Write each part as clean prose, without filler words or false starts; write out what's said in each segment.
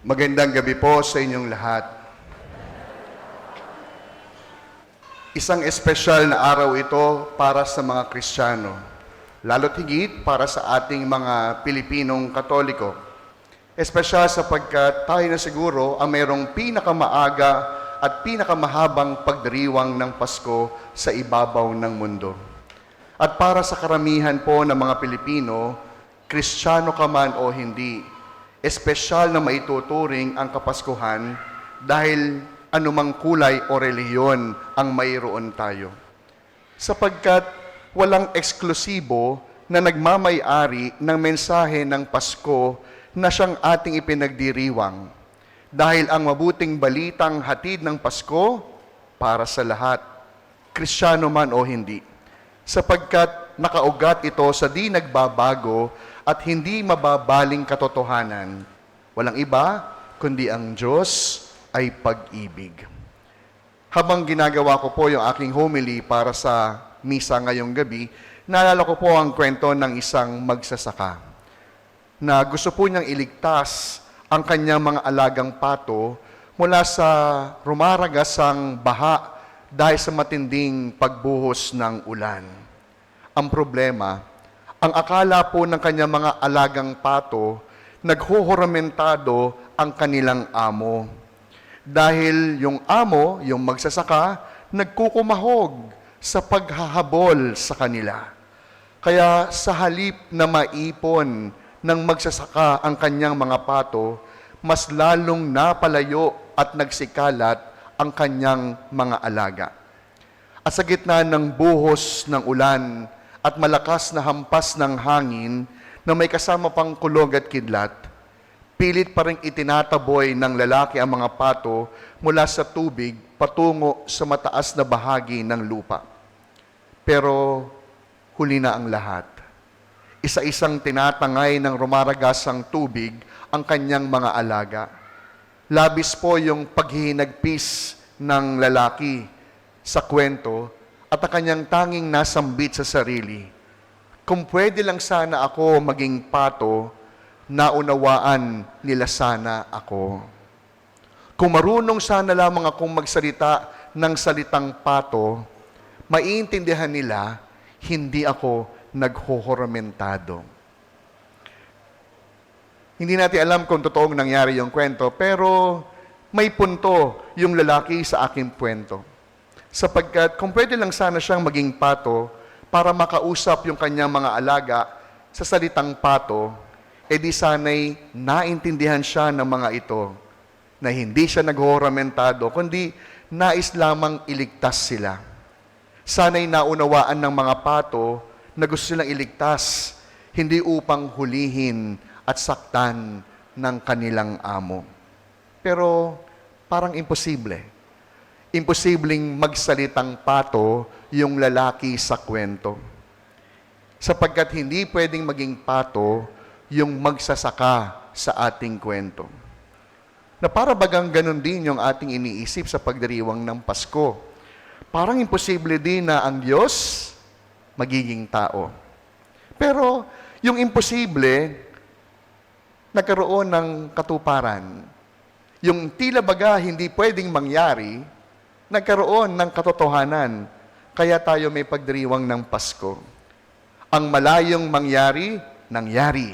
Magandang gabi po sa inyong lahat. Isang espesyal na araw ito para sa mga Kristiyano, lalo't higit para sa ating mga Pilipinong Katoliko. Espesyal sapagkat tayo na siguro ang mayroong pinakamaaga at pinakamahabang pagdiriwang ng Pasko sa ibabaw ng mundo. At para sa karamihan po ng mga Pilipino, Kristiyano ka man o hindi, espesyal na maituturing ang Kapaskuhan dahil anumang kulay o relihiyon ang mayroon tayo. Sapagkat walang eksklusibo na nagmamay-ari ng mensahe ng Pasko na siyang ating ipinagdiriwang. Dahil ang mabuting balitang hatid ng Pasko para sa lahat, Kristiyano man o hindi. Sapagkat nakaugat ito sa di nagbabago at hindi mababaling katotohanan. Walang iba, kundi ang Diyos ay pag-ibig. Habang ginagawa ko po yung aking homily para sa misa ngayong gabi, naalala ko po ang kwento ng isang magsasaka na gusto po niyang iligtas ang kanyang mga alagang pato mula sa rumaragasang baha dahil sa matinding pagbuhos ng ulan. Ang problema, ang akala po ng kanyang mga alagang pato, naghuhuramentado ang kanilang amo. Dahil yung amo, yung magsasaka, nagkukumahog sa paghahabol sa kanila. Kaya sa halip na maipon ng magsasaka ang kanyang mga pato, mas lalong napalayo at nagsikalat ang kanyang mga alaga. At sa gitna ng buhos ng ulan at malakas na hampas ng hangin na may kasama pang kulog at kidlat, pilit pa rin itinataboy ng lalaki ang mga pato mula sa tubig patungo sa mataas na bahagi ng lupa. Pero huli na ang lahat. Isa-isang tinatangay ng rumaragasang tubig ang kanyang mga alaga. Labis po yung paghihinagpis ng lalaki sa kwento at ang kanyang tanging nasambit sa sarili. Kung pwede lang sana ako maging pato, naunawaan nila sana ako. Kung marunong sana lamang akong magsalita ng salitang pato, maiintindihan nila, hindi ako naghuhuramentado. Hindi natin alam kung totoong nangyari yung kwento, pero may punto yung lalaki sa aking kwento. Sapagkat kung pwede lang sana siyang maging pato para makausap yung kanyang mga alaga sa salitang pato, edi sana'y naintindihan siya ng mga ito na hindi siya naghuhuramentado, kundi nais lamang iligtas sila. Sana'y naunawaan ng mga pato na gusto silang iligtas, hindi upang hulihin at saktan ng kanilang amo. Pero parang imposible. Imposibleng magsalitang pato yung lalaki sa kwento. Sapagkat hindi pwedeng maging pato yung magsasaka sa ating kwento. Na para bagang ganun din yung ating iniisip sa pagdiriwang ng Pasko. Parang imposible din na ang Diyos magiging tao. Pero yung imposible, nagkaroon ng katuparan. Yung tila baga hindi pwedeng mangyari, nagkaroon ng katotohanan, kaya tayo may pagdiriwang ng Pasko. Ang malayong mangyari, nangyari.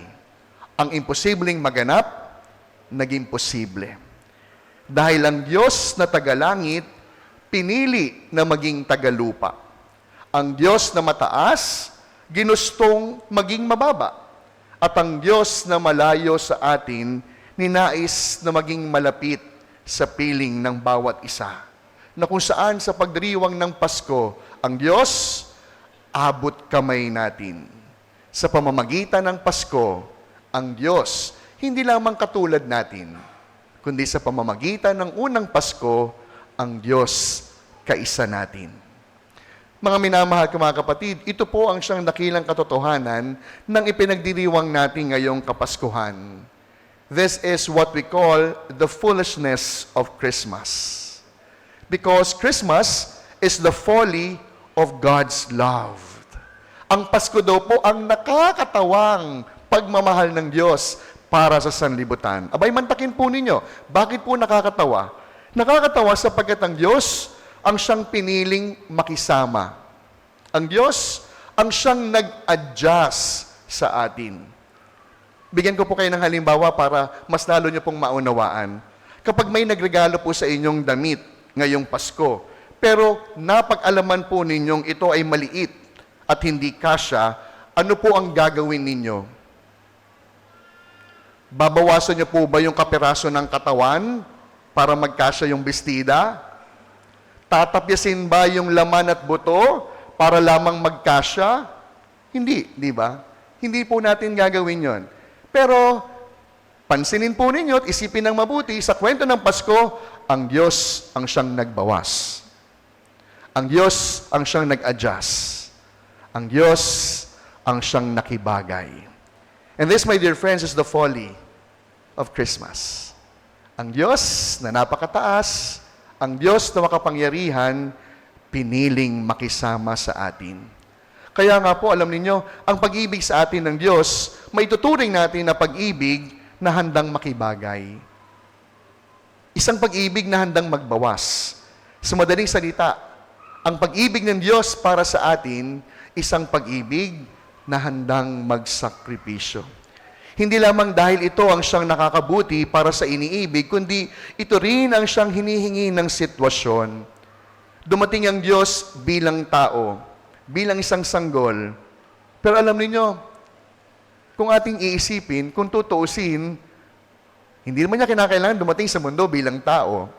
Ang imposibleng maganap, naging posible. Dahil ang Diyos na tagalangit, pinili na maging tagalupa. Ang Diyos na mataas, ginustong maging mababa. At ang Diyos na malayo sa atin, ninais na maging malapit sa piling ng bawat isa. Na kung saan sa pagdiriwang ng Pasko, ang Diyos, abot kamay natin. Sa pamamagitan ng Pasko, ang Diyos, hindi lamang katulad natin, kundi sa pamamagitan ng unang Pasko, ang Diyos, kaisa natin. Mga minamahal ko mga kapatid, ito po ang siyang dakilang katotohanan ng ipinagdiriwang natin ngayong Kapaskuhan. This is what we call the foolishness of Christmas. Because Christmas is the folly of God's love. Ang Pasko daw po ang nakakatawang pagmamahal ng Diyos para sa sanlibutan. Abay, mantakin po ninyo. Bakit po nakakatawa? Nakakatawa sapagkat ang Diyos ang siyang piniling makisama. Ang Diyos ang siyang nag-adjust sa atin. Bigyan ko po kayo ng halimbawa para mas lalo niyo pong maunawaan. Kapag may nagregalo po sa inyong damit ngayong Pasko, pero napag-alaman po ninyong ito ay maliit at hindi kasya, ano po ang gagawin ninyo? Babawasan niyo po ba yung kapiraso ng katawan para magkasya yung bestida? Tatapyasin ba yung laman at buto para lamang magkasya? Hindi, di ba? Hindi po natin gagawin yon. Pero, pansinin po ninyo at isipin ng mabuti, sa kwento ng Pasko, ang Diyos ang siyang nagbawas. Ang Diyos ang siyang nag-adjust. Ang Diyos ang siyang nakibagay. And this, my dear friends, is the folly of Christmas. Ang Diyos na napakataas, ang Diyos na makapangyarihan, piniling makisama sa atin. Kaya nga po, alam ninyo, ang pag-ibig sa atin ng Diyos, may tuturing natin na pag-ibig na handang makibagay. Isang pag-ibig na handang magbawas. Sa madaling salita, ang pag-ibig ng Diyos para sa atin, isang pag-ibig na handang magsakripisyo. Hindi lamang dahil ito ang siyang nakakabuti para sa iniibig, kundi ito rin ang siyang hinihingi ng sitwasyon. Dumating ang Diyos bilang tao, bilang isang sanggol. Pero alam niyo, kung ating iisipin, kung tutuusin, hindi naman niya kinakailangan dumating sa mundo bilang tao.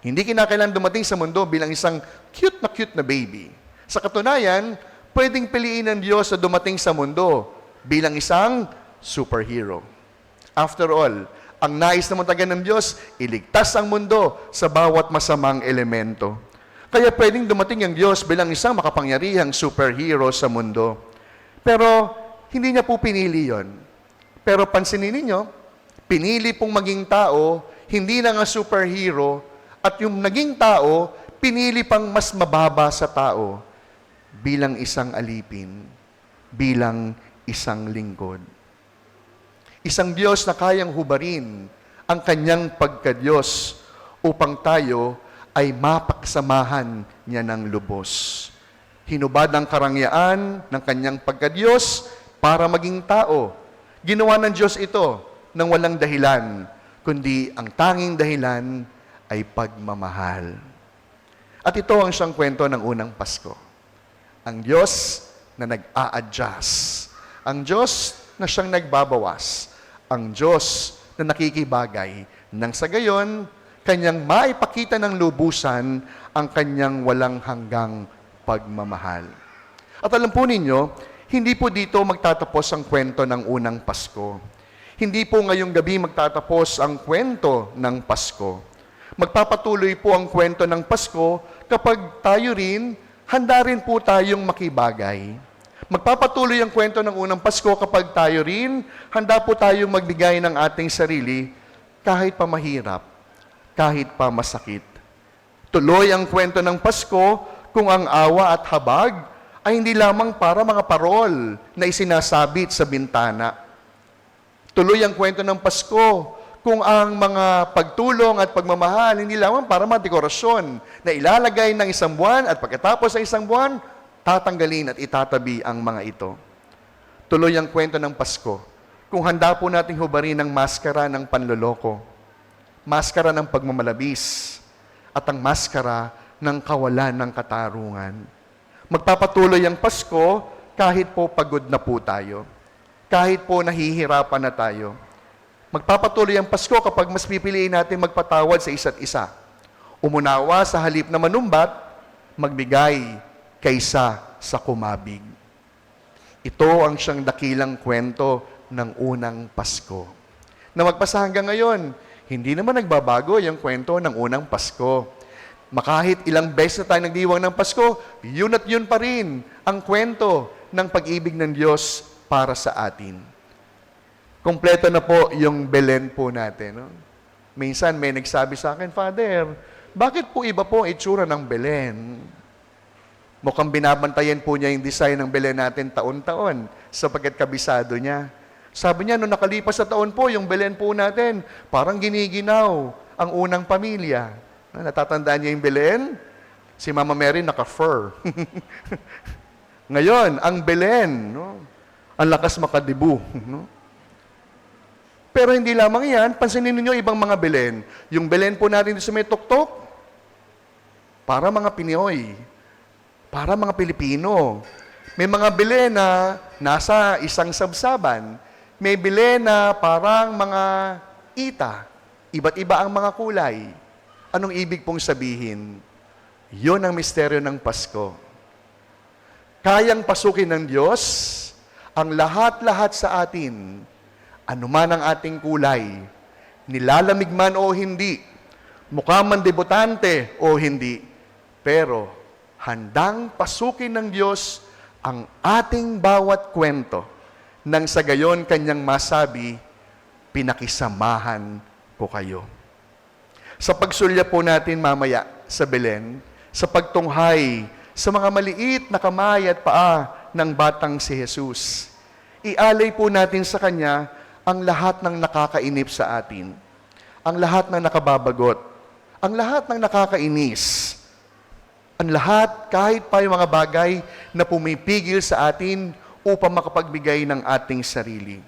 Hindi kinakailangan dumating sa mundo bilang isang cute na baby. Sa katunayan, pwedeng piliin ng Diyos na dumating sa mundo bilang isang superhero. After all, ang nais naman talaga ng Diyos, iligtas ang mundo sa bawat masamang elemento. Kaya pwedeng dumating ang Diyos bilang isang makapangyarihang superhero sa mundo. Pero hindi niya po pinili yon. Pero pansinin ninyo, pinili pong maging tao, hindi na nga superhero, at yung naging tao, pinili pang mas mababa sa tao bilang isang alipin, bilang isang lingkod. Isang Diyos na kayang hubarin ang kanyang pagka-Diyos upang tayo ay mapaksamahan niya ng lubos. Hinubad ang karangyaan ng kanyang pagka-Diyos para maging tao. Ginawa ng Diyos ito nang walang dahilan, kundi ang tanging dahilan ay pagmamahal. At ito ang siyang kwento ng unang Pasko. Ang Diyos na nag-a-adjust. Ang Diyos na siyang nagbabawas. Ang Diyos na nakikibagay. Nang sa gayon, kanyang maipakita ng lubusan ang kanyang walang hanggang pagmamahal. At alam po ninyo, hindi po dito magtatapos ang kwento ng unang Pasko. Hindi po ngayong gabi magtatapos ang kwento ng Pasko. Magpapatuloy po ang kwento ng Pasko kapag tayo rin, handa rin po tayong makibagay. Magpapatuloy ang kwento ng unang Pasko kapag tayo rin, handa po tayong magbigay ng ating sarili kahit pa mahirap, kahit pa masakit. Tuloy ang kwento ng Pasko kung ang awa at habag ay hindi lamang para mga parol na isinasabit sa bintana. Tuloy ang kwento ng Pasko kung ang mga pagtulong at pagmamahal hindi lamang para mga dekorasyon na ilalagay ng isang buwan at pagkatapos ng isang buwan, tatanggalin at itatabi ang mga ito. Tuloy ang kwento ng Pasko kung handa po nating hubarin ang maskara ng panloloko, maskara ng pagmamalabis, at ang maskara ng kawalan ng katarungan. Magpapatuloy ang Pasko kahit po pagod na po tayo, kahit po nahihirapan na tayo. Magpapatuloy ang Pasko kapag mas pipiliin natin magpatawad sa isa't isa. Umunawa sa halip na manumbat, magbigay kaysa sa kumabig. Ito ang siyang dakilang kwento ng unang Pasko. Na magpasa hanggang ngayon, hindi naman nagbabago yung kwento ng unang Pasko. Makahit ilang beses na tayo nagdiwang ng Pasko, yun at yun pa rin ang kwento ng pag-ibig ng Diyos para sa atin. Kompleto na po yung Belen po natin. No? Minsan may nagsabi sa akin, Father, bakit po iba po ang itsura ng Belen? Mukhang binabantayan po niya yung design ng Belen natin taon-taon sapagkat kabisado niya. Sabi niya, nung nakalipas na taon po, yung Belen po natin, parang giniginaw ang unang pamilya. Natatandaan niya yung Belen? Si Mama Mary naka-fur. Ngayon, ang Belen, no? Ang lakas makadibu. No? Pero hindi lamang yan, pansinin niyo ibang mga Belen. Yung Belen po natin sa may tuktok, para mga Pinoy, para mga Pilipino. May mga Belen na nasa isang sabsaban. May Belen na parang mga ita. Iba't iba ang mga kulay. Anong ibig pong sabihin? Yun ang misteryo ng Pasko. Kayang pasukin ng Diyos ang lahat-lahat sa atin, anuman ang ating kulay, nilalamig man o hindi, mukha man debutante o hindi, pero handang pasukin ng Diyos ang ating bawat kwento nang sa gayon kanyang masabi, pinakisamahan ko kayo. Sa pagsulya po natin mamaya sa Belen, sa pagtunghay sa mga maliit na kamay at paa ng batang si Jesus, ialay po natin sa Kanya ang lahat ng nakakainip sa atin, ang lahat ng nakababagot, ang lahat ng nakakainis, ang lahat kahit pa yung mga bagay na pumipigil sa atin upang makapagbigay ng ating sarili.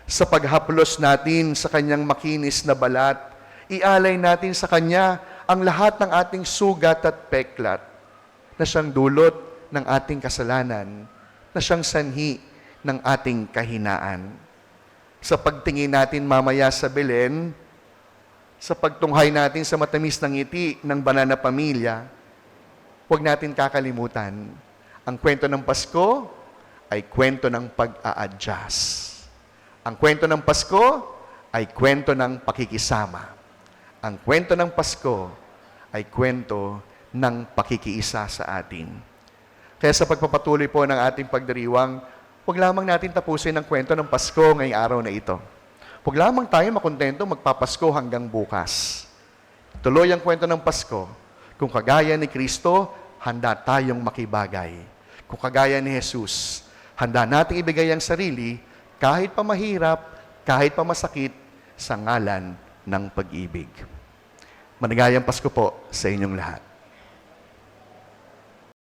Sa paghaplos natin sa Kanyang makinis na balat, ialay natin sa Kanya ang lahat ng ating sugat at peklat na siyang dulot ng ating kasalanan, na siyang sanhi ng ating kahinaan. Sa pagtingin natin mamaya sa Belen, sa pagtunghay natin sa matamis ng ngiti ng banal na pamilya, huwag natin kakalimutan, ang kwento ng Pasko ay kwento ng pag-a-adjust. Ang kwento ng Pasko ay kwento ng pakikisama. Ang kwento ng Pasko ay kwento ng pakikiisa sa atin. Kaya sa pagpapatuloy po ng ating pagdiriwang, huwag lamang natin tapusin ang kwento ng Pasko ngayong araw na ito. Huwag lamang tayo makontento magpapasko hanggang bukas. Tuloy ang kwento ng Pasko. Kung kagaya ni Kristo, handa tayong makibagay. Kung kagaya ni Jesus, handa nating ibigay ang sarili kahit pa mahirap, kahit pa masakit, sa ngalan ng pag-ibig. Maligayang Pasko po sa inyong lahat.